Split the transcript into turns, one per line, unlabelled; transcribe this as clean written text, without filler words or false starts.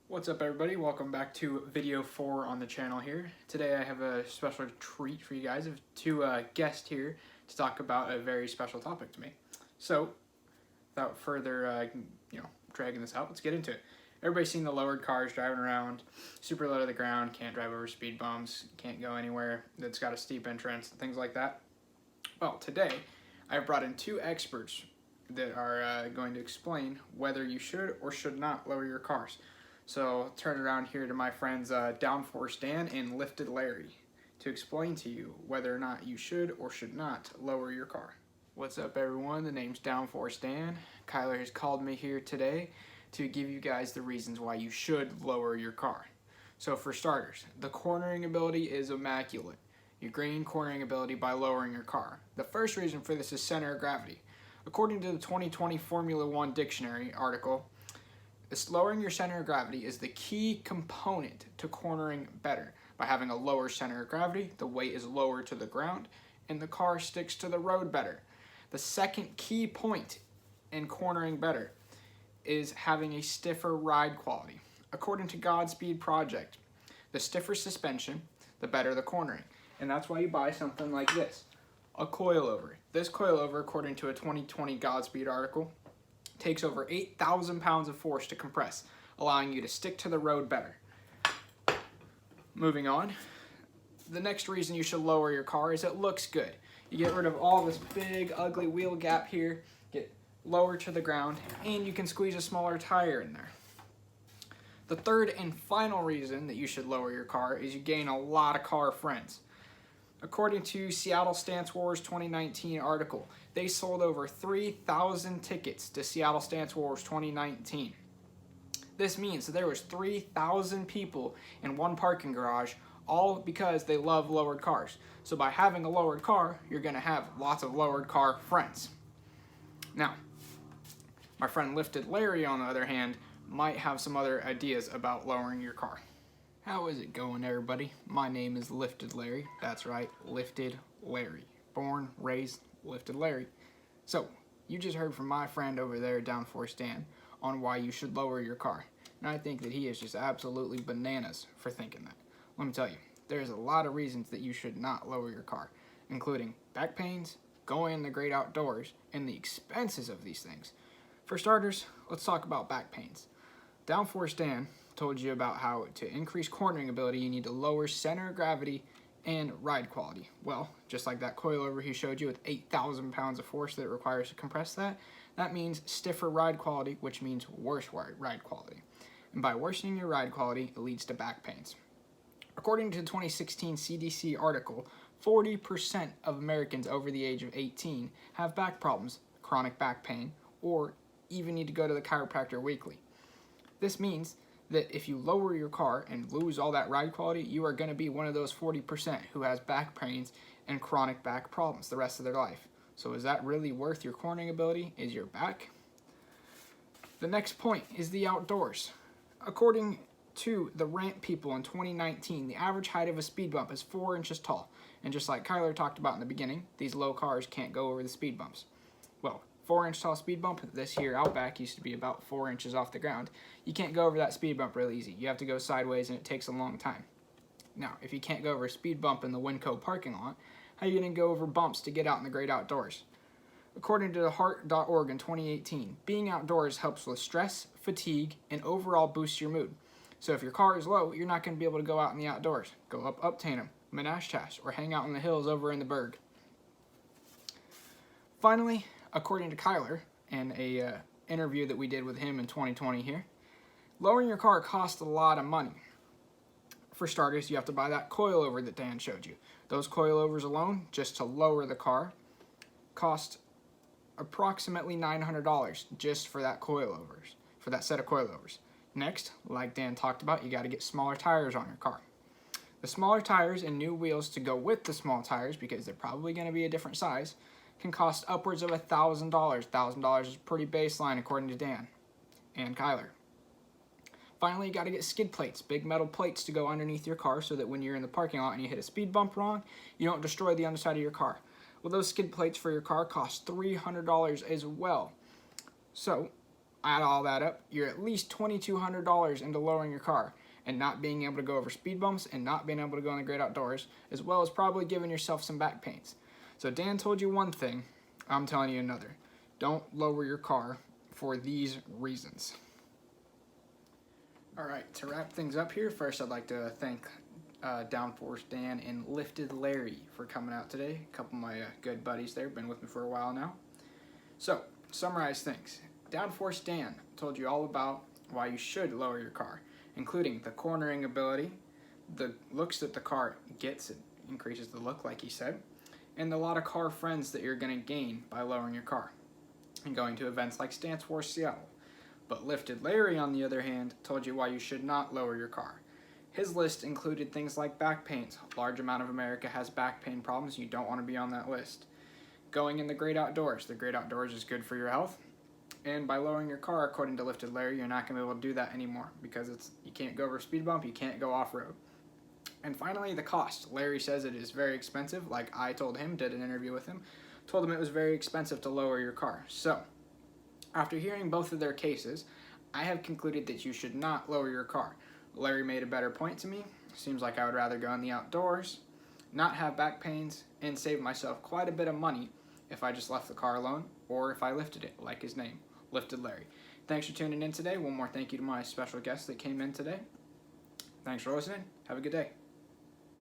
What's up everybody, welcome back to video 4 on the channel here. Today I have a special treat for you guys of two guests here to talk about a very special topic to me. So, without further dragging this out, let's get into it. Everybody's seen the lowered cars driving around, super low to the ground, can't drive over speed bumps, can't go anywhere, that's got a steep entrance, things like that. Well, today I've brought in two experts that are going to explain whether you should or should not lower your cars. So I'll turn it around here to my friends Downforce Dan and Lifted Larry to explain to you whether or not you should or should not lower your car. What's up everyone, the name's Downforce Dan. Kyler has called me here today to give you guys the reasons why you should lower your car. So for starters, the cornering ability is immaculate. You gain cornering ability by lowering your car. The first reason for this is center of gravity. According to the 2020 Formula One dictionary article, lowering your center of gravity is the key component to cornering better. By having a lower center of gravity, the weight is lower to the ground and the car sticks to the road better. The second key point in cornering better is having a stiffer ride quality. According to Godspeed Project, the stiffer suspension, the better the cornering. And that's why you buy something like this, a coilover. This coilover, according to a 2020 Godspeed article, takes over 8,000 pounds of force to compress, allowing you to stick to the road better. Moving on, the next reason you should lower your car is it looks good. You get rid of all this big, ugly wheel gap here, get lower to the ground, and you can squeeze a smaller tire in there. The third and final reason that you should lower your car is you gain a lot of car friends. According to Seattle Stance Wars 2019 article, they sold over 3,000 tickets to Seattle Stance Wars 2019. This means that there was 3,000 people in one parking garage, all because they love lowered cars. So by having a lowered car, you're going to have lots of lowered car friends. Now, my friend Lifted Larry, on the other hand, might have some other ideas about lowering your car. How is it going, everybody? My name is Lifted Larry. That's right, Lifted Larry. Born, raised, Lifted Larry. So, you just heard from my friend over there, Downforce Dan, on why you should lower your car. And I think that he is just absolutely bananas for thinking that. Let me tell you, there's a lot of reasons that you should not lower your car, including back pains, going in the great outdoors, and the expenses of these things. For starters, let's talk about back pains. Downforce Dan told you about how to increase cornering ability you need to lower center of gravity and ride quality. Well, just like that coilover he showed you with 8,000 pounds of force that it requires to compress that means stiffer ride quality, which means worse ride quality. And by worsening your ride quality, it leads to back pains. According to the 2016 CDC article, 40% of Americans over the age of 18 have back problems, chronic back pain, or even need to go to the chiropractor weekly. This means that if you lower your car and lose all that ride quality, you are going to be one of those 40% who has back pains and chronic back problems the rest of their life. So is that really worth your cornering ability? Is your back? The next point is the outdoors. According to the Ramp People in 2019, the average height of a speed bump is 4 inches tall. And just like Kyler talked about in the beginning, these low cars can't go over the speed bumps. Well, 4-inch tall speed bump, this here Outback used to be about 4 inches off the ground. You can't go over that speed bump real easy. You have to go sideways and it takes a long time. Now, if you can't go over a speed bump in the Winco parking lot, how are you going to go over bumps to get out in the great outdoors? According to the Heart.org in 2018, being outdoors helps with stress, fatigue, and overall boosts your mood. So if your car is low, you're not going to be able to go out in the outdoors. Go up Uptanum, Menashtach, or hang out in the hills over in the Berg. Finally, according to Kyler, in a interview that we did with him in 2020 here, lowering your car costs a lot of money. For starters, you have to buy that coilover that Dan showed you. Those coilovers alone, just to lower the car, cost approximately $900 just for that coilovers, for that set of coilovers. Next, like Dan talked about, you got to get smaller tires on your car. The smaller tires and new wheels to go with the small tires, because they're probably going to be a different size, can cost upwards of $1,000. $1,000 is pretty baseline according to Dan and Kyler. Finally, you got to get skid plates, big metal plates to go underneath your car so that when you're in the parking lot and you hit a speed bump wrong, you don't destroy the underside of your car. Well, those skid plates for your car cost $300 as well. So Add all that up, you're at least $2,200 into lowering your car and not being able to go over speed bumps and not being able to go in the great outdoors, as well as probably giving yourself some back pains. So Dan told you one thing, I'm telling you another. Don't lower your car for these reasons. All right, to wrap things up here, first I'd like to thank Downforce Dan and Lifted Larry for coming out today. A couple of my good buddies there, been with me for a while now. So, summarize things. Downforce Dan told you all about why you should lower your car, including the cornering ability, the looks that the car gets, it increases the look like he said, and a lot of car friends that you're going to gain by lowering your car and going to events like Stance Wars Seattle. But Lifted Larry, on the other hand, told you why you should not lower your car. His list included things like back pains. A large amount of America has back pain problems. You don't want to be on that list. Going in the great outdoors. The great outdoors is good for your health. And by lowering your car, according to Lifted Larry, you're not going to be able to do that anymore because you can't go over a speed bump, you can't go off-road. And finally, the cost. Larry says it is very expensive, like I told him, did an interview with him, told him it was very expensive to lower your car. So, after hearing both of their cases, I have concluded that you should not lower your car. Larry made a better point to me. Seems like I would rather go in the outdoors, not have back pains, and save myself quite a bit of money if I just left the car alone or if I lifted it, like his name, Lifted Larry. Thanks for tuning in today. One more thank you to my special guest that came in today. Thanks for listening. Have a good day.